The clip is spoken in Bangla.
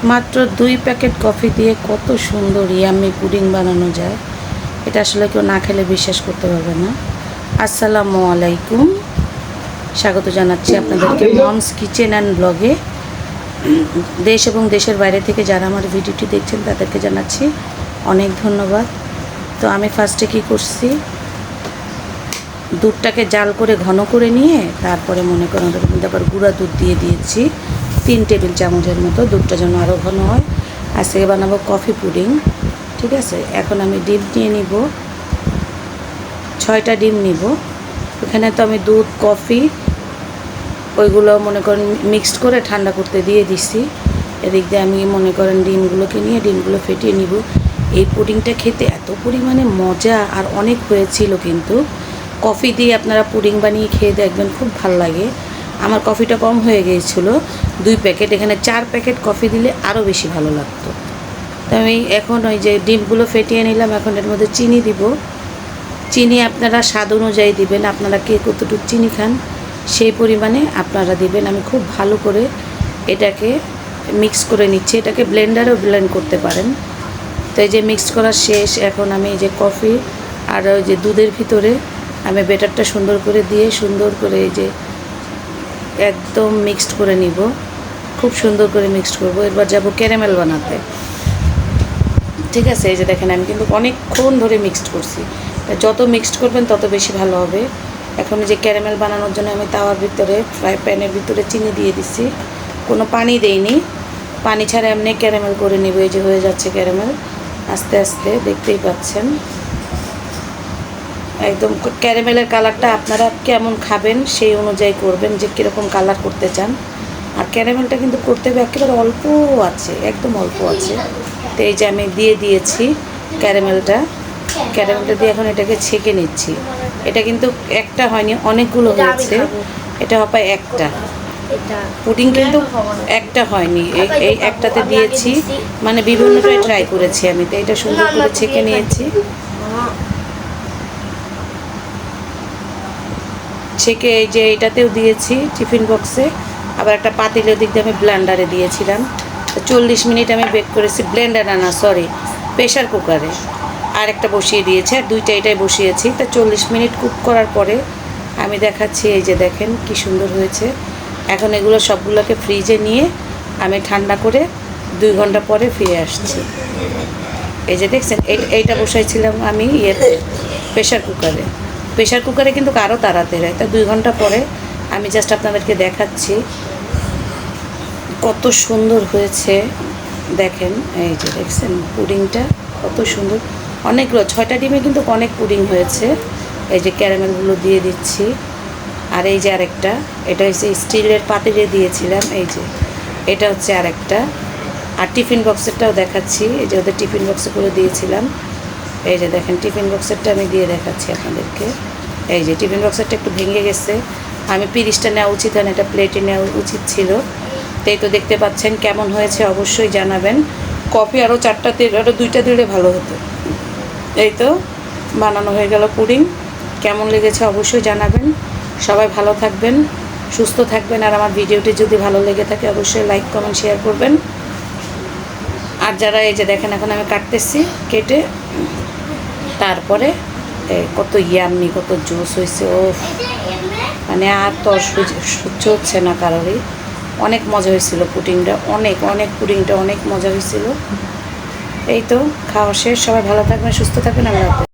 মাত্র 2 প্যাকেট কফি দিয়ে কত সুন্দর ইয়াম্মি পুডিং বানানো যায়, এটা আসলে কেউ না খেলে বিশ্বাস করতে পারবে না। আসসালামু আলাইকুম, স্বাগত জানাচ্ছি আপনাদেরকে মমস কিচেন অ্যান্ড ব্লগে। দেশ এবং দেশের বাইরে থেকে যারা আমার ভিডিওটি দেখছেন তাদেরকে জানাচ্ছি অনেক ধন্যবাদ। তো আমি ফার্স্টে কী করছি, দুধটাকে জাল করে ঘন করে নিয়ে তারপরে মনে করেন ওটার মধ্যে আবার গুঁড়া দুধ দিয়ে দিয়েছি 3 টেবিল চামচের মতো, দুধটা যেন আরও ঘন হয়। আজকে বানাবো কফি পুডিং, ঠিক আছে। এখন আমি ডিম নিয়ে নিব, 6টা ডিম নিব। এখানে তো আমি দুধ কফি ওইগুলো মনে করেন মিক্সড করে ঠান্ডা করতে দিয়ে দিছি। এদিক দিয়ে আমি মনে করেন ডিমগুলোকে নিয়ে ডিমগুলো ফেটিয়ে নিব। এই পুডিংটা খেতে এত পরিমাণে মজা আর অনেক হয়েছিল, কিন্তু কফি দিয়ে আপনারা পুডিং বানিয়ে খেয়ে দেখবেন, খুব ভালো লাগে। আমার কফিটা কম হয়ে গিয়েছিলো 2 প্যাকেট, এখানে 4 প্যাকেট কফি দিলে আরও বেশি ভালো লাগতো। তো আমি এখন ওই যে ডিমগুলো ফেটিয়ে নিলাম, এখন এর মধ্যে চিনি দিব। চিনি আপনারা স্বাদ অনুযায়ী দিবেন, আপনারা কে কতটুকু চিনি খান সেই পরিমাণে আপনারা দিবেন। আমি খুব ভালো করে এটাকে মিক্স করে নিচ্ছি, এটাকে ব্লেন্ডারেও ব্লেন্ড করতে পারেন। তো এই যে মিক্স করা শেষ, এখন আমি এই যে কফি আর ওই যে দুধের ভিতরে আমি ব্যাটারটা সুন্দর করে দিয়ে সুন্দর করে এই যে একদম মিক্সড করে নিব, খুব সুন্দর করে মিক্সড করব। এবার যাব ক্যারামেল বানাতে, ঠিক আছে। এই যে দেখেন আমি কিন্তু অনেকক্ষণ ধরে মিক্সড করছি, যত মিক্সড করবেন তত বেশি ভালো হবে। এখন যে ক্যারামেল বানানোর জন্য আমি তাওয়ার ভিতরে ফ্রাই প্যানের ভিতরে চিনি দিয়ে দিছি, কোনো পানি দেইনি, পানি ছাড়া এমনি ক্যারামেল করে নিব। এই যে হয়ে যাচ্ছে ক্যারামেল আস্তে আস্তে, দেখতেই পাচ্ছেন। একদম ক্যারামেলের কালারটা আপনারা কেমন খাবেন সেই অনুযায়ী করবেন, যে কীরকম কালার করতে চান। আর ক্যারামেলটা কিন্তু করতে হবে একেবারে অল্প আছে, একদম অল্প আছে। তো এই যে আমি দিয়ে দিয়েছি ক্যারামেলটা দিয়ে এখন এটাকে ছেঁকে নিচ্ছি। এটা কিন্তু একটা হয়নি, অনেকগুলো হয়েছে, এটা হবে একটা পুডিং, কিন্তু একটা হয়নি, এই একটাতে দিয়েছি, মানে বিভিন্নটাই ট্রাই করেছি আমি। তো এটা সুন্দর করে ছেঁকে নিয়েছি, ছেঁকে এই যে এটাতেও দিয়েছি টিফিন বক্সে, আবার একটা পাতিলের দিক দিয়ে আমি ব্লেন্ডারে দিয়েছিলাম। 40 মিনিট আমি বেক করেছি, ব্লেন্ডারে না সরি প্রেশার কুকারে, আর একটা বসিয়ে দিয়েছি, আর দুইটা এটাই বসিয়েছি। তা 40 মিনিট কুক করার পরে আমি দেখাচ্ছি, এই যে দেখেন কি সুন্দর হয়েছে। এখন এগুলো সবগুলোকে ফ্রিজে নিয়ে আমি ঠান্ডা করে 2 ঘন্টা পরে ফিরে আসছি। এই যে দেখছেন এইটা বসাইছিলাম আমি প্রেশার কুকারে কিন্তু আরও তাড়াতাড়ি হয়। তা 2 ঘন্টা পরে আমি জাস্ট আপনাদেরকে দেখাচ্ছি কত সুন্দর হয়েছে। দেখেন এই যে দেখছেন পুডিংটা কত সুন্দর, অনেকগুলো 6টা ডিমে কিন্তু অনেক পুডিং হয়েছে। এই যে ক্যারামেলগুলো দিয়ে দিচ্ছি, আর এই যে আরেকটা, এটা হচ্ছে স্টিলের পাতিলে দিয়েছিলাম, এই যে এটা হচ্ছে আরেকটা। আর টিফিন বক্সেরটাও দেখাচ্ছি, এই যে ওদের টিফিন বক্সে করে দিয়েছিলাম। এই যে দেখেন টিফিন বক্সেরটা আমি দিয়ে দেখাচ্ছি আপনাদেরকে। এই যে টিফিন বক্সেরটা একটু ভেঙে গেছে, আমি 30টা নেওয়া উচিত হয় না, এটা প্লেটে নেওয়া উচিত ছিল। তাই তো দেখতে পাচ্ছেন কেমন হয়েছে অবশ্যই জানাবেন। কফি আরও 4টা আরও 2টা দিলে ভালো হতো। এই তো বানানো হয়ে গেল পুডিং, কেমন লেগেছে অবশ্যই জানাবেন। সবাই ভালো থাকবেন, সুস্থ থাকবেন, আর আমার ভিডিওটি যদি ভালো লেগে থাকে অবশ্যই লাইক কমেন্ট শেয়ার করবেন। আর যারা এই যে দেখেন এখন আমি কাটতেছি, কেটে তারপরে কত ইয়াম্মি, কত জুস হয়েছে, ও মানে আর তো সহ্য হচ্ছে না কারোরই। অনেক মজা হয়েছিল পুডিংটা, অনেক পুডিংটা অনেক মজা হয়েছিল। এই তো খাওয়া শেষ, সবাই ভালো থাকবেন, সুস্থ থাকবেন, আল্লাহ হাফেজ।